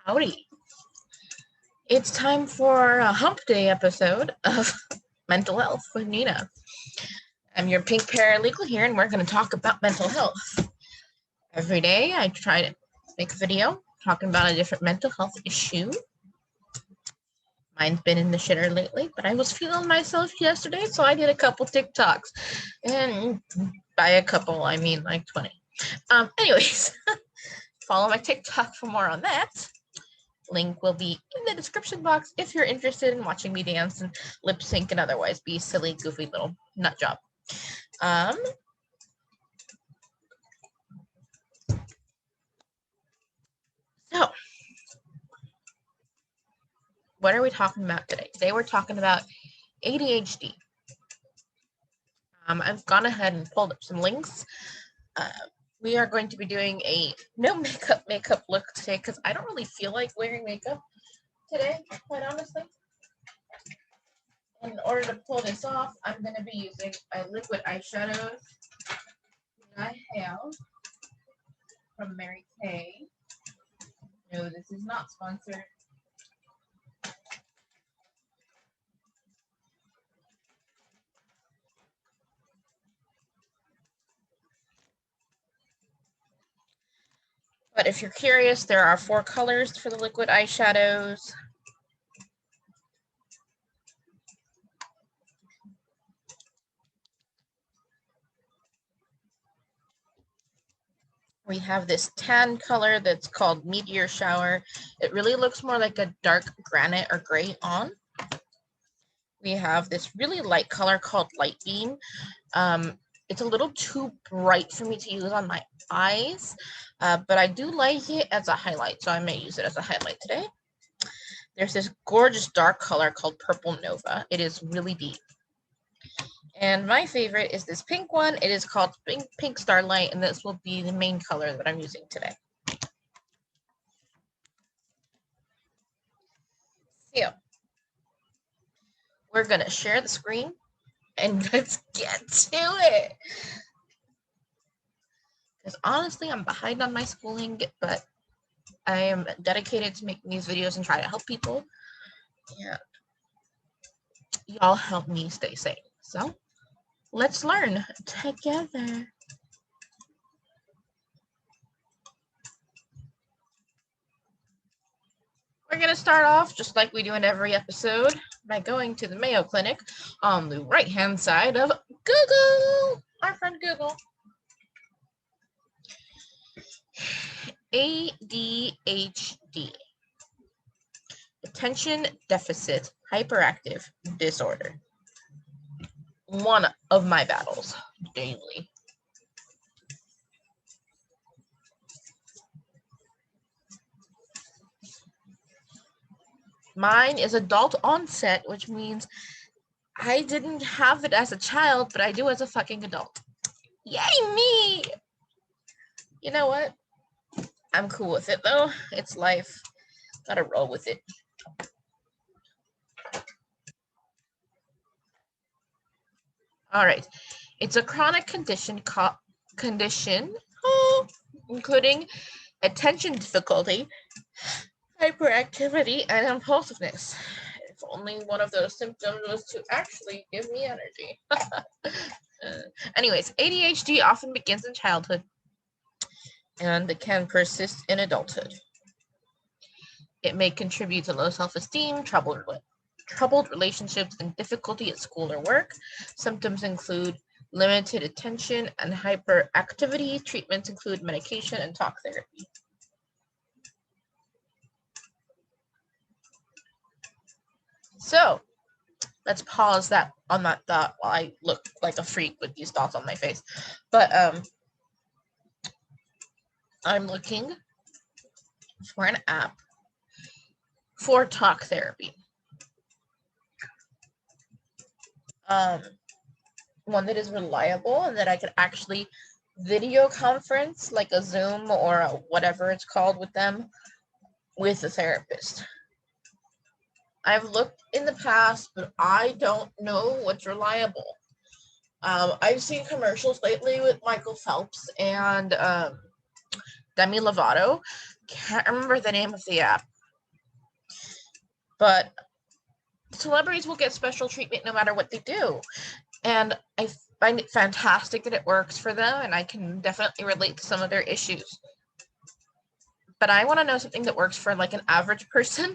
Howdy. It's time for a hump day episode of Mental Health with Nina. I'm your pink paralegal here, and we're going to talk about mental health. Every day, I try to make a video talking about a different mental health issue. Mine's been in the shitter lately, but I was feeling myself yesterday, so I did a couple TikToks. And by a couple, I mean like 20. Anyways, follow my TikTok for more on that. Link will be in the description box if you're interested in watching me dance and lip sync and otherwise be a silly, goofy little nut job. So, what are we talking about today? Today we're talking about ADHD. I've gone ahead and pulled up some links. We are going to be doing a no makeup look today because I don't really feel like wearing makeup today, quite honestly. In order to pull this off, I'm going to be using my liquid eyeshadows that I have from Mary Kay. No, this is not sponsored. But if you're curious, there are 4 colors for the liquid eyeshadows. We have this tan color that's called Meteor Shower. It really looks more like a dark granite or gray on. We have this really light color called Light Beam. It's a little too bright for me to use on my eyes, but I do like it as a highlight, so I may use it as a highlight today. There's this gorgeous dark color called Purple Nova. It is really deep. And my favorite is this pink one. It is called Pink Starlight, and this will be the main color that I'm using today. So, we're going to share the screen, and let's get to it. Because honestly, I'm behind on my schooling, but I am dedicated to making these videos and try to help people. Yeah, y'all help me stay safe. So, let's learn together. We're going to start off just like we do in every episode by going to the Mayo Clinic on the right-hand side of Google, our friend Google. ADHD, Attention Deficit Hyperactive Disorder. One of my battles daily. Mine is adult onset, which means I didn't have it as a child, but I do as a fucking adult. Yay, me! You know what? I'm cool with it, though. It's life. Gotta roll with it. All right. It's a chronic condition including attention difficulty, hyperactivity, and impulsiveness. If only one of those symptoms was to actually give me energy. Anyways, ADHD often begins in childhood and can persist in adulthood. It may contribute to low self-esteem, troubled relationships, and difficulty at school or work. Symptoms include limited attention and hyperactivity. Treatments include medication and talk therapy. So, let's pause that on that thought while I look like a freak with these dots on my face. But I'm looking for an app for talk therapy. One that is reliable and that I could actually video conference, like a Zoom or a whatever it's called with them, with a therapist. I've looked in the past, but I don't know what's reliable. I've seen commercials lately with Michael Phelps and Demi Lovato. Can't remember the name of the app. but celebrities will get special treatment no matter what they do. And I find it fantastic that it works for them, and I can definitely relate to some of their issues. But I want to know something that works for like an average person,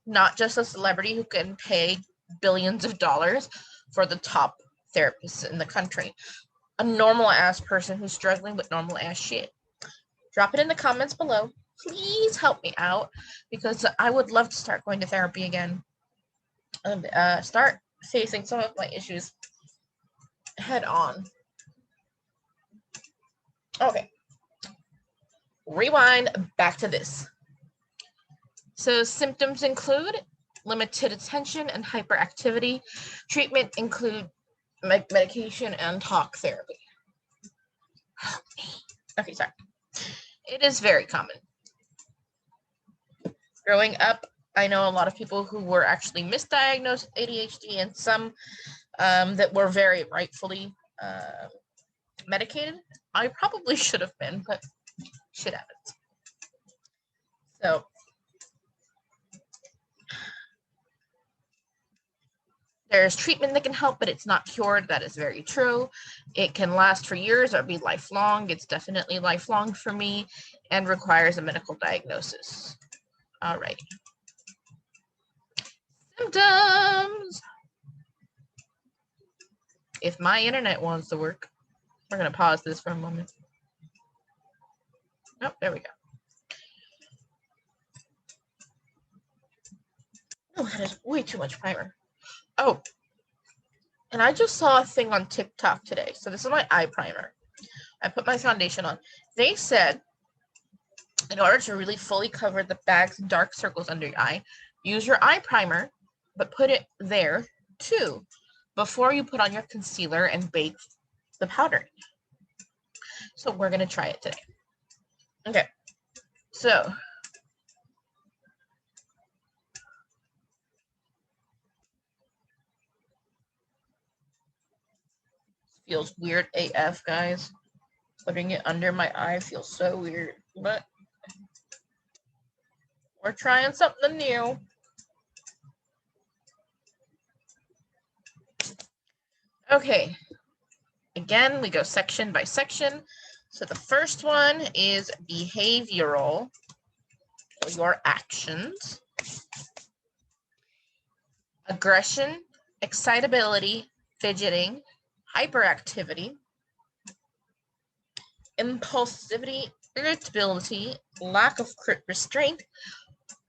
not just a celebrity who can pay billions of dollars for the top therapists in the country. A normal ass person who's struggling with normal ass shit. Drop it in the comments below. Please help me out, because I would love to start going to therapy again and start facing some of my issues head on. Okay. Rewind back to this. So symptoms include limited attention and hyperactivity. Treatment include medication and talk therapy. Okay, sorry. It is very common. Growing up, I know a lot of people who were actually misdiagnosed with ADHD, and some that were very rightfully medicated. I probably should have been, but shit happens. So there's treatment that can help, but it's not cured. That is very true. It can last for years or be lifelong. It's definitely lifelong for me and requires a medical diagnosis. All right. Symptoms. If my internet wants to work, we're going to pause this for a moment. Oh, there we go. Oh, that is way too much primer. Oh, and I just saw a thing on TikTok today. So this is my eye primer. I put my foundation on. They said in order to really fully cover the bags and dark circles under your eye, use your eye primer, but put it there too before you put on your concealer and bake the powder. So we're going to try it today. Okay, so feels weird AF, guys. Putting it under my eye feels so weird, but we're trying something new. Okay, again, we go section by section. So the first one is behavioral, your actions. Aggression, excitability, fidgeting, hyperactivity, impulsivity, irritability, lack of restraint,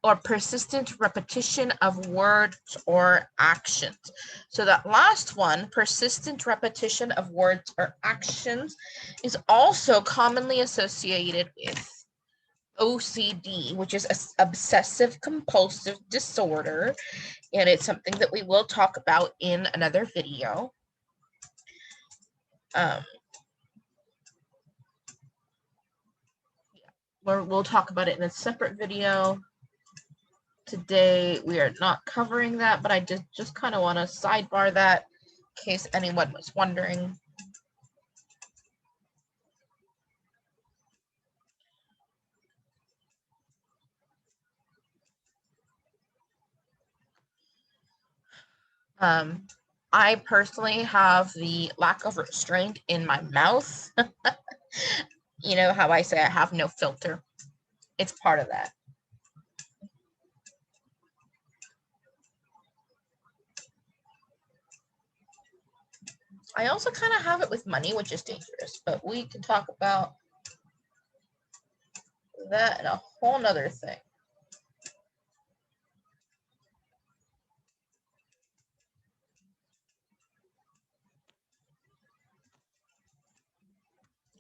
or persistent repetition of words or actions. So that last one, persistent repetition of words or actions, is also commonly associated with OCD, which is obsessive compulsive disorder, and it's something that we will talk about in another video. We'll talk about it in a separate video. Today we are not covering that, but I just kind of want to sidebar that in case anyone was wondering. I personally have the lack of restraint in my mouth. You know how I say I have no filter? It's part of that. I also kind of have it with money, which is dangerous, but we can talk about that and a whole nother thing.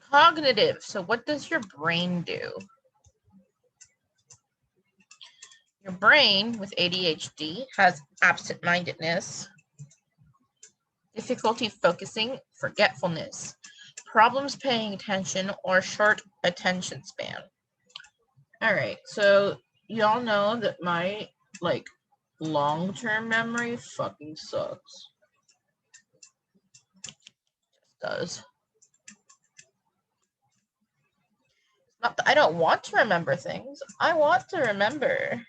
Cognitive. So what does your brain do? Your brain with ADHD has absent-mindedness, difficulty focusing, forgetfulness, problems paying attention, or short attention span. All right, so y'all know that my long-term memory fucking sucks. It does. Not that I don't want to remember things. I want to remember.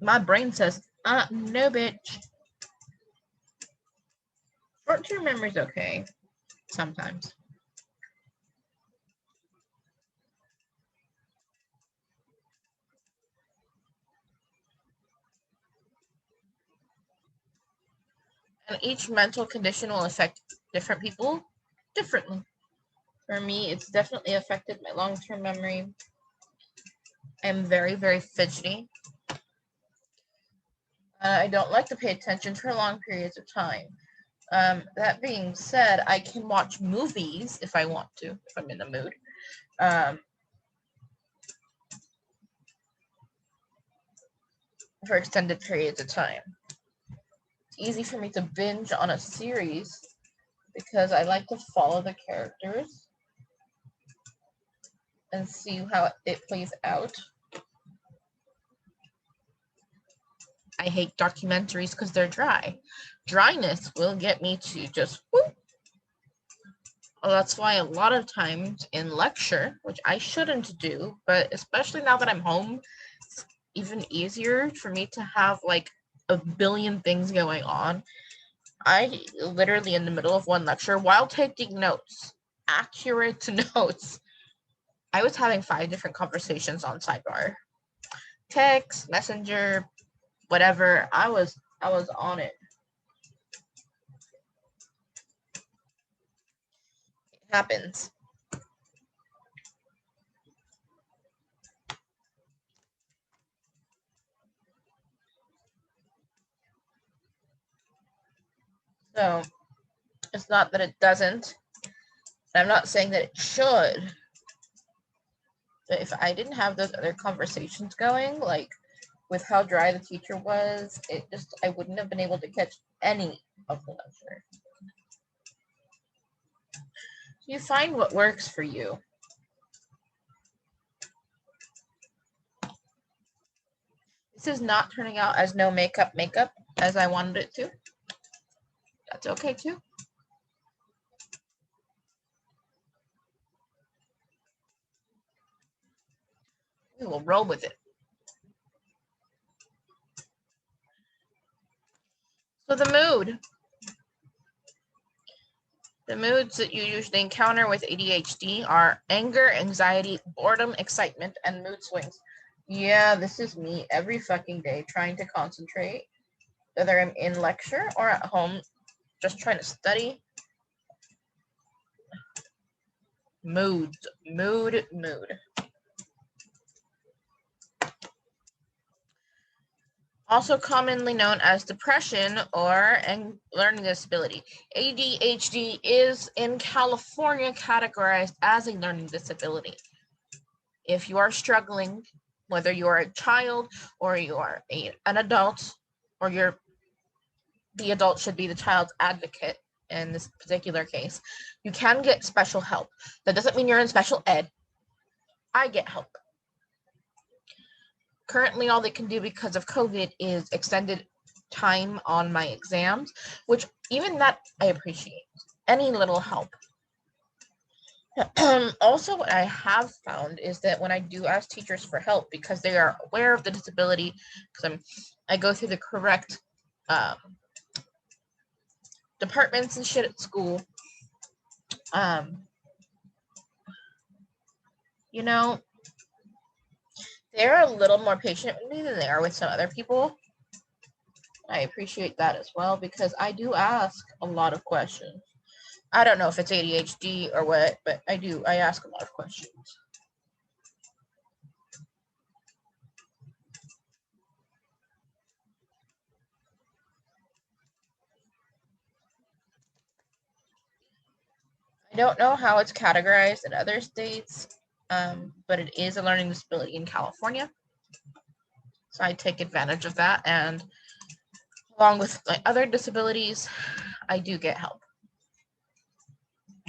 My brain says, no, bitch. Short-term memory's okay, sometimes. And each mental condition will affect different people differently. For me, it's definitely affected my long-term memory. I'm very, very fidgety. I don't like to pay attention for long periods of time. That being said, I can watch movies if I want to, if I'm in the mood. For extended periods of time. It's easy for me to binge on a series because I like to follow the characters and see how it plays out. I hate documentaries because they're dry. Dryness will get me to just whoop. Well, that's why a lot of times in lecture, which I shouldn't do, but especially now that I'm home, it's even easier for me to have like a billion things going on. I literally in the middle of one lecture while taking notes, accurate notes, I was having 5 different conversations on sidebar. Text, messenger, whatever. I was on it. It happens. So it's not that it doesn't. I'm not saying that it should. But if I didn't have those other conversations going, like with how dry the teacher was, I wouldn't have been able to catch any of the lecture. So you find what works for you. This is not turning out as no makeup as I wanted it to. That's okay too. We will roll with it. So the mood. The moods that you usually encounter with ADHD are anger, anxiety, boredom, excitement, and mood swings. Yeah, this is me every fucking day trying to concentrate, whether I'm in lecture or at home, just trying to study. Mood. Also commonly known as depression or learning disability. ADHD is in California categorized as a learning disability. If you are struggling, whether you are a child or you are an adult, or the adult should be the child's advocate in this particular case, you can get special help. That doesn't mean you're in special ed. I get help. Currently, all they can do because of COVID is extended time on my exams, which even that I appreciate. Any little help. Also, what I have found is that when I do ask teachers for help, because they are aware of the disability, because I go through the correct departments and shit at school, you know, they're a little more patient with me than they are with some other people. I appreciate that as well because I do ask a lot of questions. I don't know if it's ADHD or what, but I ask a lot of questions. I don't know how it's categorized in other states, but it is a learning disability in California. So I take advantage of that, and along with my other disabilities, I do get help.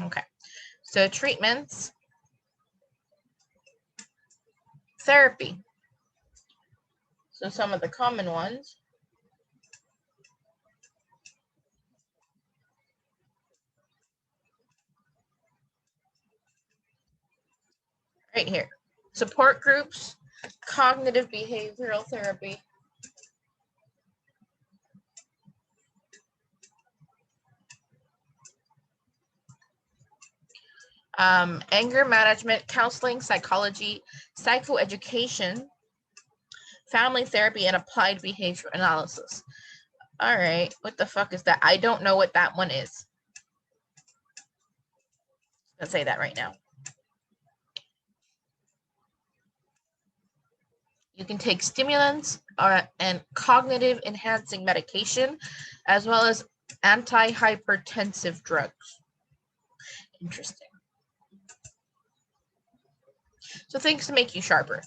Okay, so treatments, therapy. So some of the common ones. Right here. Support groups, cognitive behavioral therapy, Anger management, counseling, psychology, psychoeducation, family therapy, and applied behavior analysis. All right, what the fuck is that? I don't know what that one is. Let's say that right now. You can take stimulants and cognitive enhancing medication, as well as antihypertensive drugs. Interesting. So things to make you sharper.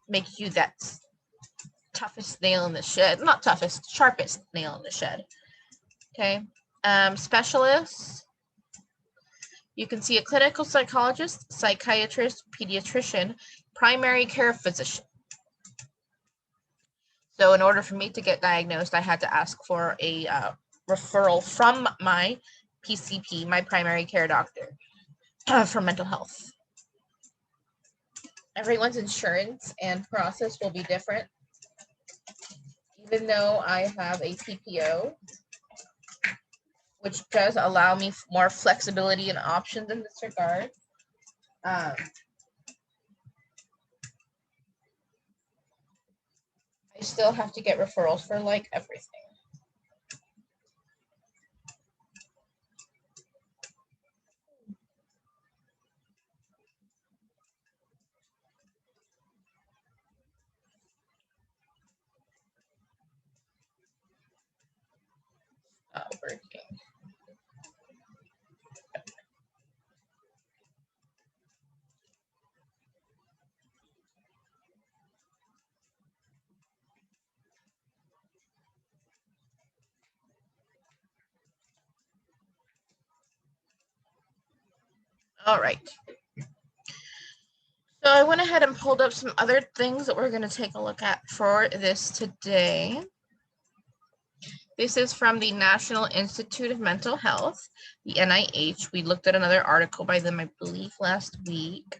Make you that toughest nail in the shed. Not toughest, sharpest nail in the shed. Okay. Specialists. You can see a clinical psychologist, psychiatrist, pediatrician, primary care physician. So in order for me to get diagnosed, I had to ask for a referral from my PCP, my primary care doctor, for mental health. Everyone's insurance and process will be different. Even though I have a PPO, which does allow me more flexibility and options in this regard, I still have to get referrals for like everything. Not working. All right. So I went ahead and pulled up some other things that we're going to take a look at for this today. This is from the National Institute of Mental Health, the NIH. We looked at another article by them, I believe, last week.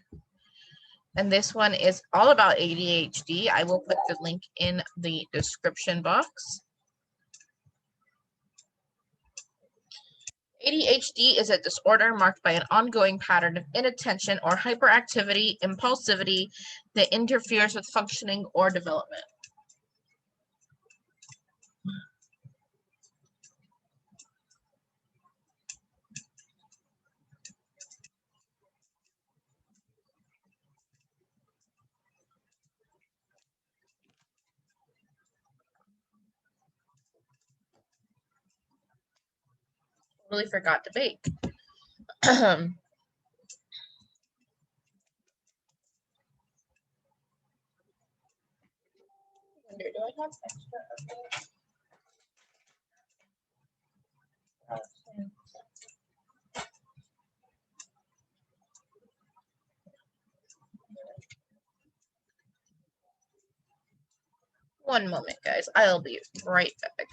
And this one is all about ADHD. I will put the link in the description box. ADHD is a disorder marked by an ongoing pattern of inattention or hyperactivity, impulsivity that interferes with functioning or development. Really forgot to bake. Wonder, do I have extra? One moment, guys. I'll be right back.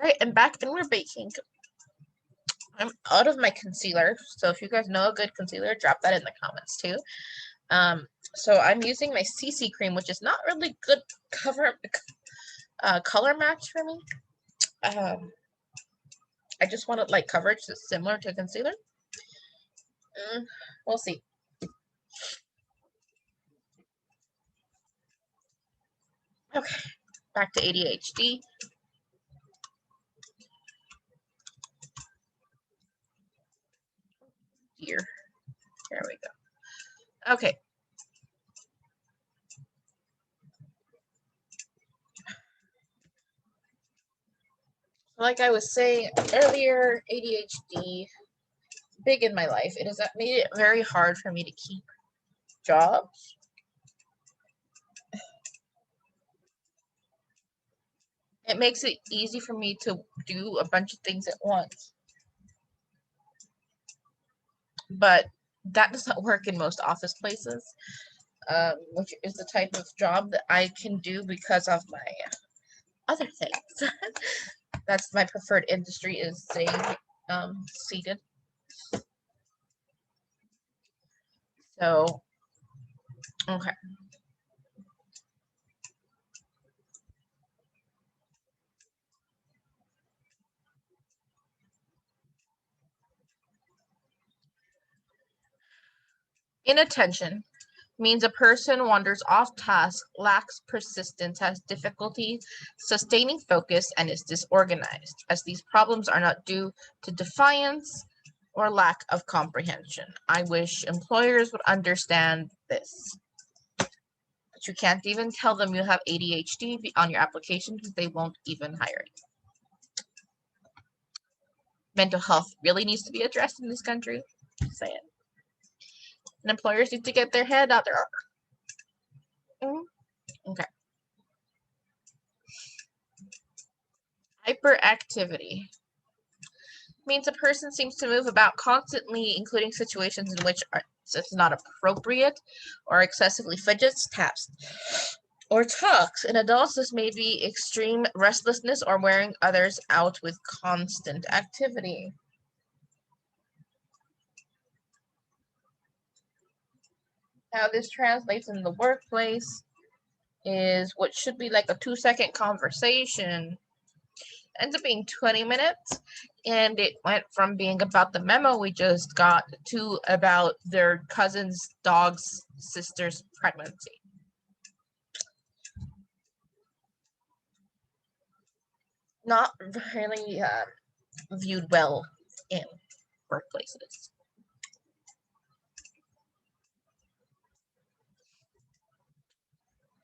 All right, I'm back and we're baking. I'm out of my concealer, so if you guys know a good concealer, drop that in the comments too. So I'm using my CC cream, which is not really good color match for me. I just wanted like coverage that's similar to concealer. We'll see. Okay, back to ADHD. Here, there we go. Okay. Like I was saying earlier, ADHD, big in my life. It has made it very hard for me to keep jobs. It makes it easy for me to do a bunch of things at once. But that does not work in most office places, which is the type of job that I can do because of my other things. That's my preferred industry, is staying seated. So, okay. Inattention means a person wanders off task, lacks persistence, has difficulty sustaining focus, and is disorganized, as these problems are not due to defiance or lack of comprehension. I wish employers would understand this. But you can't even tell them you have ADHD on your application because they won't even hire you. Mental health really needs to be addressed in this country. Say it. And employers need to get their head out there. Okay. Hyperactivity means a person seems to move about constantly, including situations in which it's not appropriate, or excessively fidgets, taps, or talks. In adults, this may be extreme restlessness or wearing others out with constant activity. How this translates in the workplace is what should be like a 2-second conversation ends up being 20 minutes, and it went from being about the memo we just got to about their cousin's dog's sister's pregnancy. Not really viewed well in workplaces.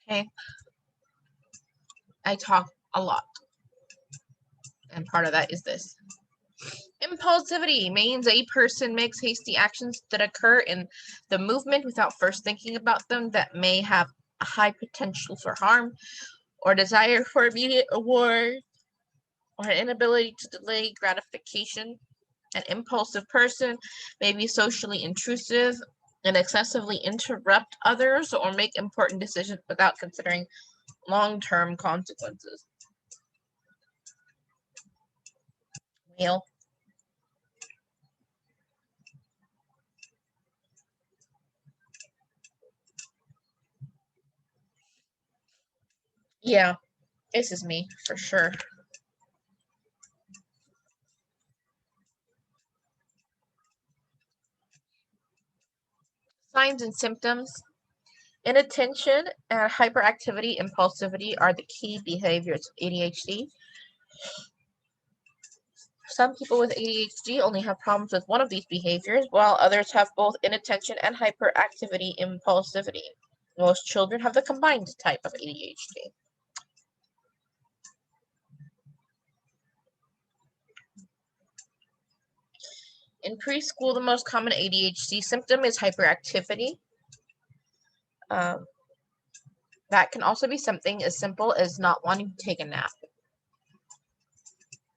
Okay, I talk a lot, and part of that is this. Impulsivity means a person makes hasty actions that occur in the movement without first thinking about them, that may have a high potential for harm or desire for immediate reward or an inability to delay gratification. An impulsive person may be socially intrusive and excessively interrupt others or make important decisions without considering long-term consequences. Male. Yeah, this is me for sure. Signs and symptoms. Inattention and hyperactivity, impulsivity are the key behaviors of ADHD. Some people with ADHD only have problems with one of these behaviors, while others have both inattention and hyperactivity impulsivity. Most children have the combined type of ADHD. In preschool, the most common ADHD symptom is hyperactivity. Um, that can also be something as simple as not wanting to take a nap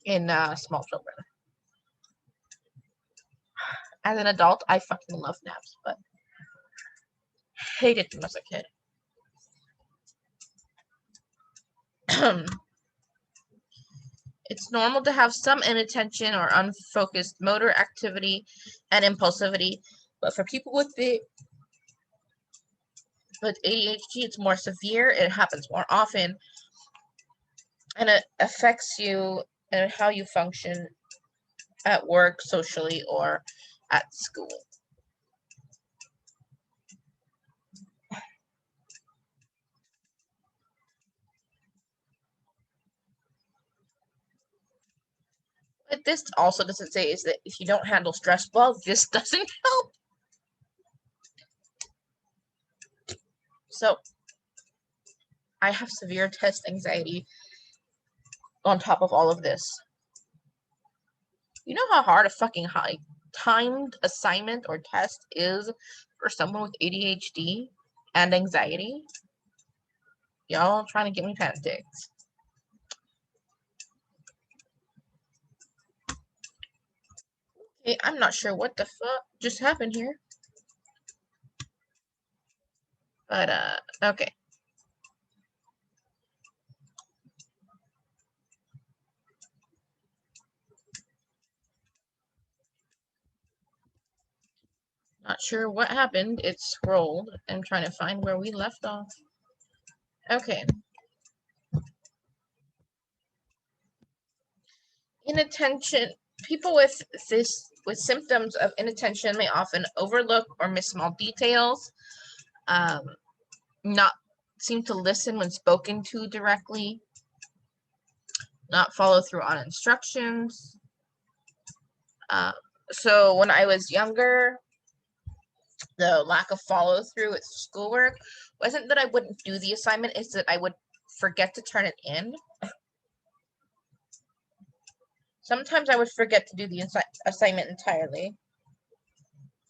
in small children. As an adult, I fucking love naps, but hated them as a kid. It's normal to have some inattention or unfocused motor activity and impulsivity, but for people with ADHD, it's more severe. It happens more often, and it affects you and how you function at work, socially, or at school. What this also doesn't say is that if you don't handle stress well, this doesn't help. So, I have severe test anxiety on top of all of this. You know how hard a fucking high timed assignment or test is for someone with ADHD and anxiety? Y'all trying to get me panic attacks. Okay, I'm not sure what the fuck just happened here. But, okay. Not sure what happened. It scrolled. I'm trying to find where we left off. Okay. Inattention. People with symptoms of inattention may often overlook or miss small details, not seem to listen when spoken to directly, not follow through on instructions. So when I was younger, the lack of follow through with schoolwork wasn't that I wouldn't do the assignment, it's that I would forget to turn it in. Sometimes I would forget to do the assignment entirely.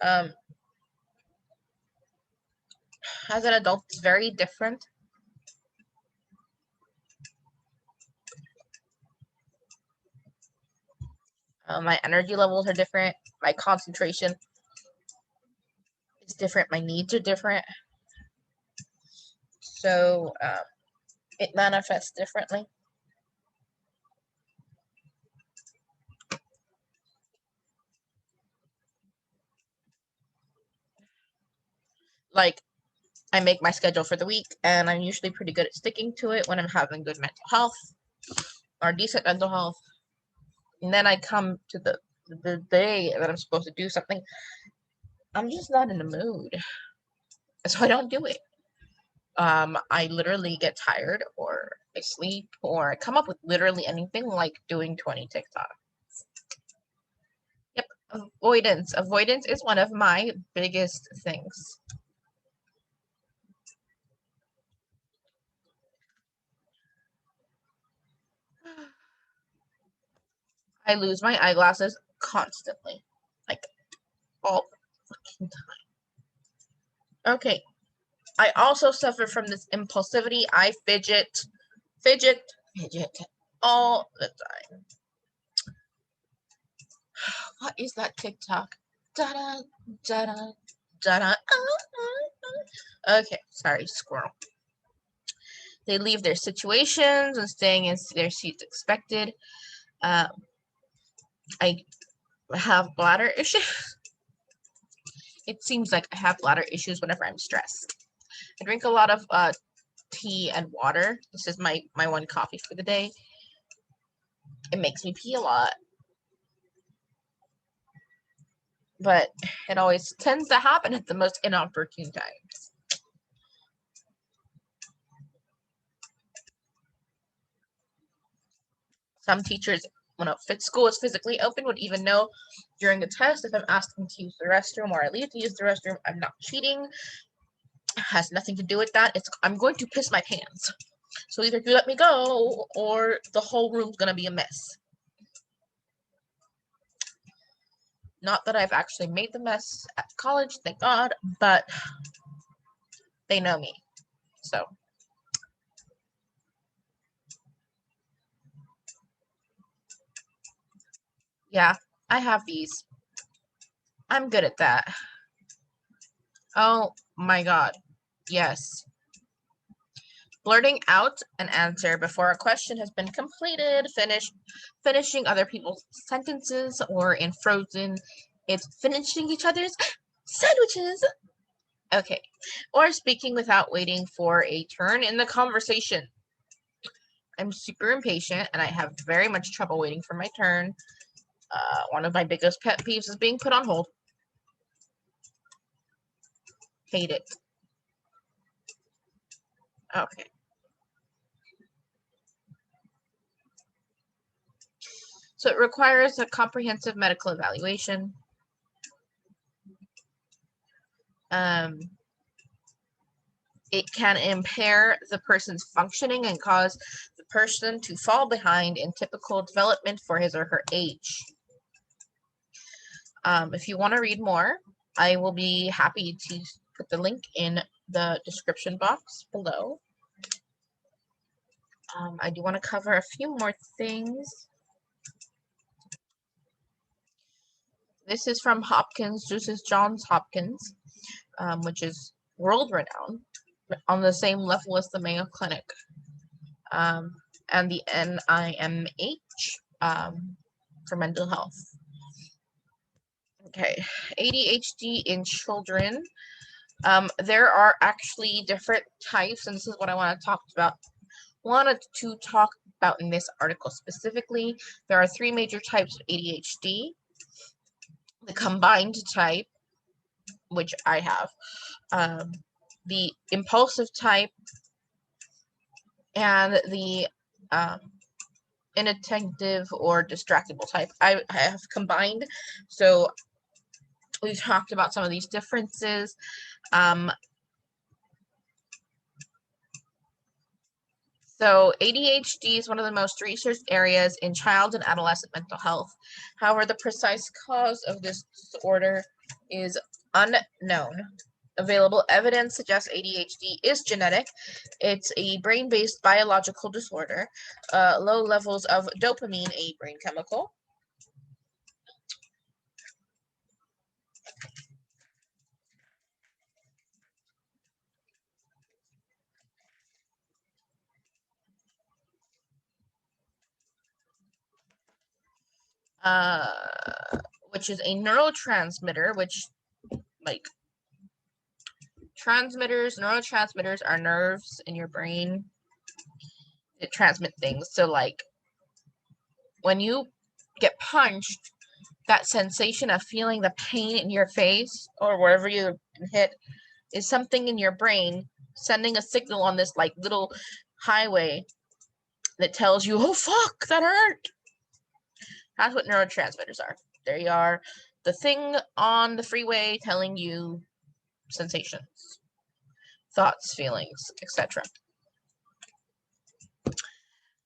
As an adult, it's very different. My energy levels are different. My concentration is different. My needs are different. So it manifests differently. Like, I make my schedule for the week, and I'm usually pretty good at sticking to it when I'm having good mental health or decent mental health. And then I come to the day that I'm supposed to do something, I'm just not in the mood, so I don't do it. I literally get tired, or I sleep, or I come up with literally anything like doing 20 TikTok. Yep, avoidance. Avoidance is one of my biggest things. I lose my eyeglasses constantly, like all fucking time. Okay, I also suffer from this impulsivity. I fidget all the time. What is that TikTok? Da-da, da-da, da-da. Okay, sorry, squirrel. They leave their situations and staying in their seats expected. I have bladder issues. It seems like I have bladder issues whenever I'm stressed. I drink a lot of tea and water. This is my one coffee for the day. It makes me pee a lot. But it always tends to happen at the most inopportune times. Some teachers, when school is physically open, would even know during a test if I'm asking to use the restroom or I leave to use the restroom. I'm not cheating. It has nothing to do with that. I'm going to piss my pants. So either you let me go or the whole room's going to be a mess. Not that I've actually made the mess at college, thank God, but they know me. So yeah, I have these. I'm good at that. Oh my God. Yes. Blurting out an answer before a question has been completed, finishing other people's sentences, or in Frozen, it's finishing each other's sandwiches. Okay. Or speaking without waiting for a turn in the conversation. I'm super impatient and I have very much trouble waiting for my turn. One of my biggest pet peeves is being put on hold. Hate it. Okay. So it requires a comprehensive medical evaluation. It can impair the person's functioning and cause the person to fall behind in typical development for his or her age. If you want to read more, I will be happy to put the link in the description box below. I do want to cover a few more things. This is from Hopkins. This is Johns Hopkins, which is world renowned, on the same level as the Mayo Clinic, and the NIMH for mental health. Okay, ADHD in children. There are actually different types, and this is what I wanted to talk about in this article specifically. There are 3 major types of ADHD. The combined type, which I have, the impulsive type, and the inattentive or distractible type. I have combined, so we've talked about some of these differences. So ADHD is one of the most researched areas in child and adolescent mental health. However, the precise cause of this disorder is unknown. Available evidence suggests ADHD is genetic. It's a brain-based biological disorder. Low levels of dopamine, a brain chemical. Which is a neurotransmitter, which, like, neurotransmitters are nerves in your brain that transmit things. So, like, when you get punched, that sensation of feeling the pain in your face or wherever you've been hit is something in your brain sending a signal on this, like, little highway that tells you, oh, fuck, that hurt. That's what neurotransmitters are. They are the thing on the freeway telling you sensations, thoughts, feelings, etc.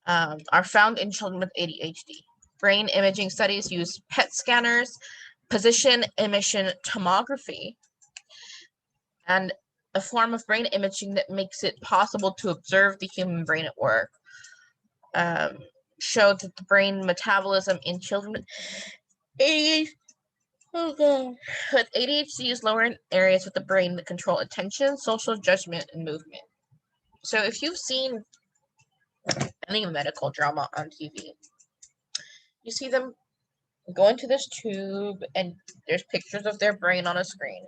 Are found in children with ADHD. Brain imaging studies use PET scanners, position emission tomography, and a form of brain imaging that makes it possible to observe the human brain at work. Showed that the brain metabolism in children with ADHD is lower in areas with the brain that control attention, social judgment, and movement. So if you've seen any medical drama on TV, you see them go into this tube and there's pictures of their brain on a screen.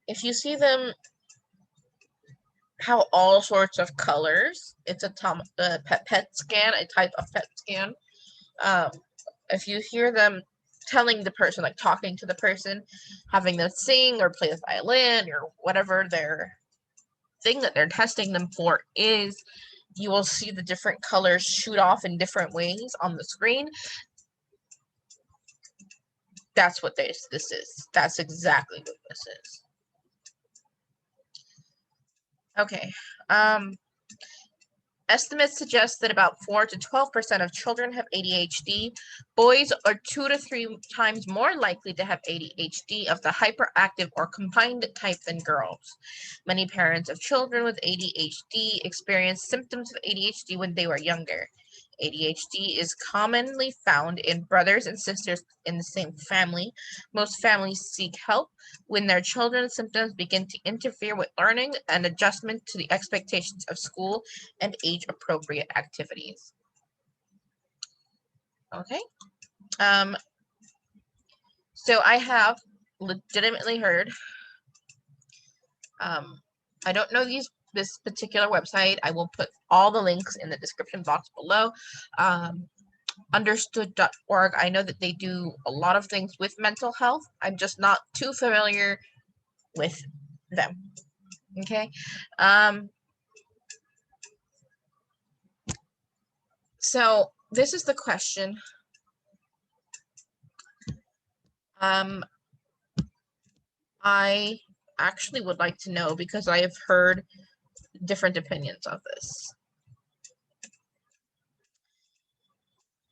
If you see them have all sorts of colors, it's a PET scan, a type of PET scan. If you hear them telling the person, like talking to the person, having them sing or play the violin or whatever their thing that they're testing them for is, you will see the different colors shoot off in different ways on the screen. That's what this is. That's exactly what this is. Okay. Estimates suggest that about 4 to 12% of children have ADHD. Boys are 2 to 3 times more likely to have ADHD of the hyperactive or combined type than girls. Many parents of children with ADHD experience symptoms of ADHD when they were younger. ADHD is commonly found in brothers and sisters in the same family. Most families seek help when their children's symptoms begin to interfere with learning and adjustment to the expectations of school and age-appropriate activities. Okay. So I have legitimately heard, I don't know this particular website. I will put all the links in the description box below. Understood.org. I know that they do a lot of things with mental health. I'm just not too familiar with them. Okay. So this is the question. I actually would like to know, because I have heard different opinions of this.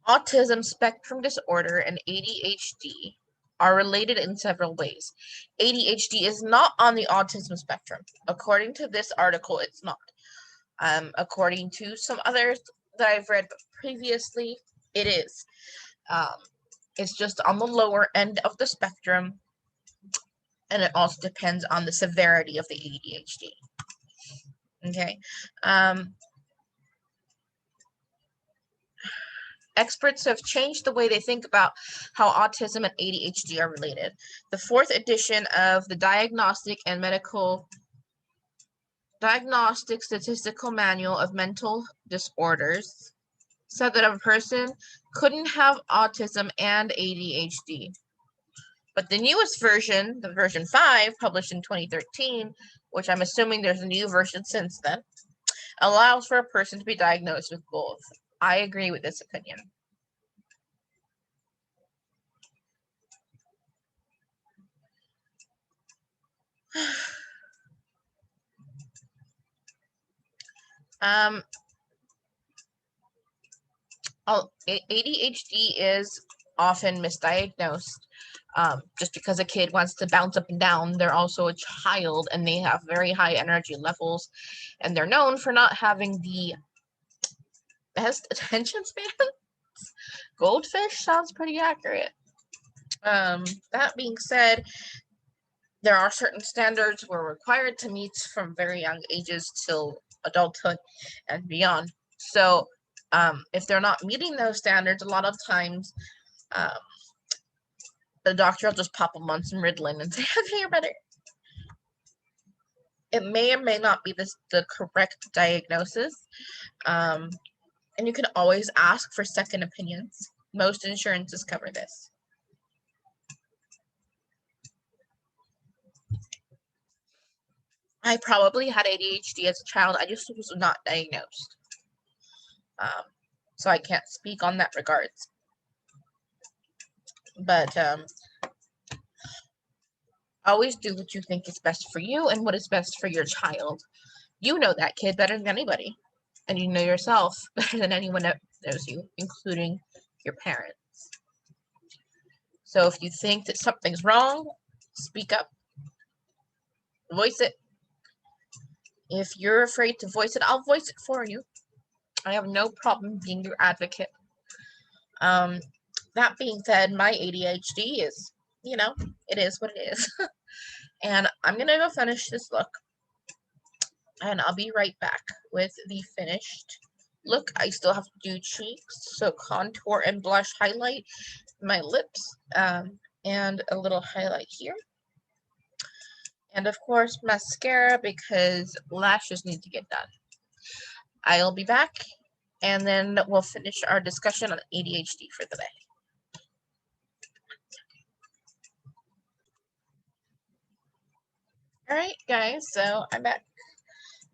Autism spectrum disorder and ADHD are related in several ways. ADHD is not on the autism spectrum. According to this article, it's not. According to some others that I've read previously, it is. It's just on the lower end of the spectrum, and it also depends on the severity of the ADHD. Okay. experts have changed the way they think about how autism and ADHD are related. The fourth edition of the Diagnostic Statistical Manual of Mental Disorders said that a person couldn't have autism and ADHD. But the newest version, the version 5, published in 2013, which I'm assuming there's a new version since then, allows for a person to be diagnosed with both. I agree with this opinion. ADHD is often misdiagnosed. Just because a kid wants to bounce up and down, they're also a child and they have very high energy levels, and they're known for not having the best attention span. Goldfish sounds pretty accurate. That being said, there are certain standards we're required to meet from very young ages till adulthood and beyond. So if they're not meeting those standards, a lot of times the doctor will just pop them on some Ritalin and say, okay, you're better. It may or may not be the correct diagnosis. And you can always ask for second opinions. Most insurances cover this. I probably had ADHD as a child. I just was not diagnosed. So I can't speak on that regards. But always do what you think is best for you and what is best for your child. You know that kid better than anybody. And you know yourself better than anyone that knows you, including your parents. So if you think that something's wrong, speak up. Voice it. If you're afraid to voice it, I'll voice it for you. I have no problem being your advocate. That being said, my ADHD is, it is what it is. And I'm going to go finish this look. And I'll be right back with the finished look. I still have to do cheeks, so contour and blush highlight my lips, and a little highlight here. And of course, mascara, because lashes need to get done. I'll be back, and then we'll finish our discussion on ADHD for the day. Alright, guys, so I'm back.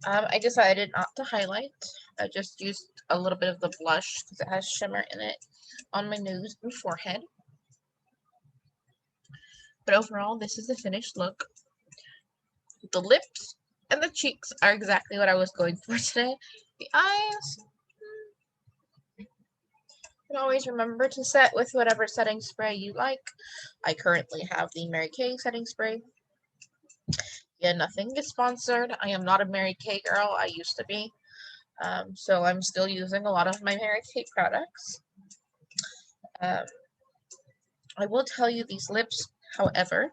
I decided not to highlight. I just used a little bit of the blush because it has shimmer in it on my nose and forehead. But overall, this is the finished look. The lips and the cheeks are exactly what I was going for today. The eyes, you can always remember to set with whatever setting spray you like. I currently have the Mary Kay setting spray. Yeah, nothing is sponsored. I am not a Mary Kay girl. I used to be. So I'm still using a lot of my Mary Kay products. I will tell you these lips, however.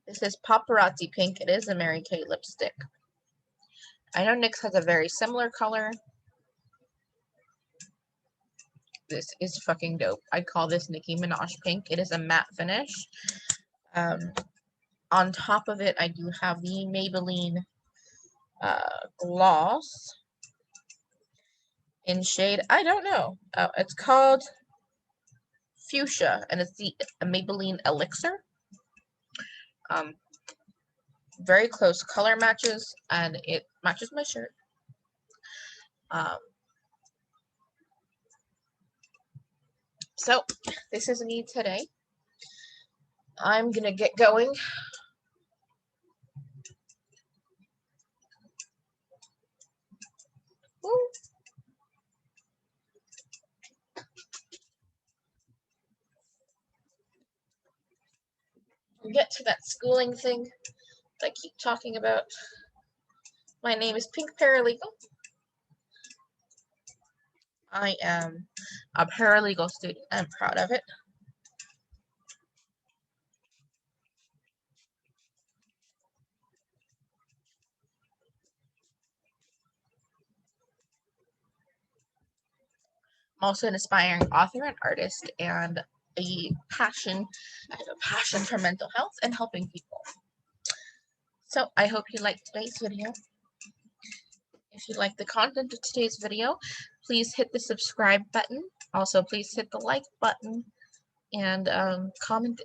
This is Paparazzi Pink. It is a Mary Kay lipstick. I know NYX has a very similar color. This is fucking dope. I call this Nicki Minaj Pink. It is a matte finish. On top of it, I do have the Maybelline gloss in shade, I don't know. It's called Fuchsia, and it's the Maybelline Elixir. Very close color matches, and it matches my shirt. So this is me today. I'm gonna get going. Woo. Get to that schooling thing that I keep talking about. My name is Pink Paralegal. I am a paralegal student. I'm proud of it. also an aspiring author and artist, and I have a passion for mental health and helping people. So I hope you liked today's video. If you like the content of today's video, please hit the subscribe button. Also, please hit the like button and comment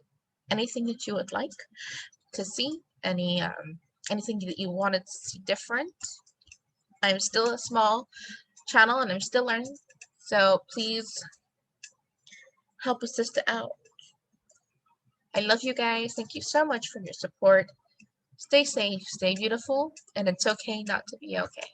anything that you would like to see, anything that you wanted to see different. I'm still a small channel and I'm still learning, so please help a sister out. I love you guys. Thank you so much for your support. Stay safe, stay beautiful, and it's okay not to be okay.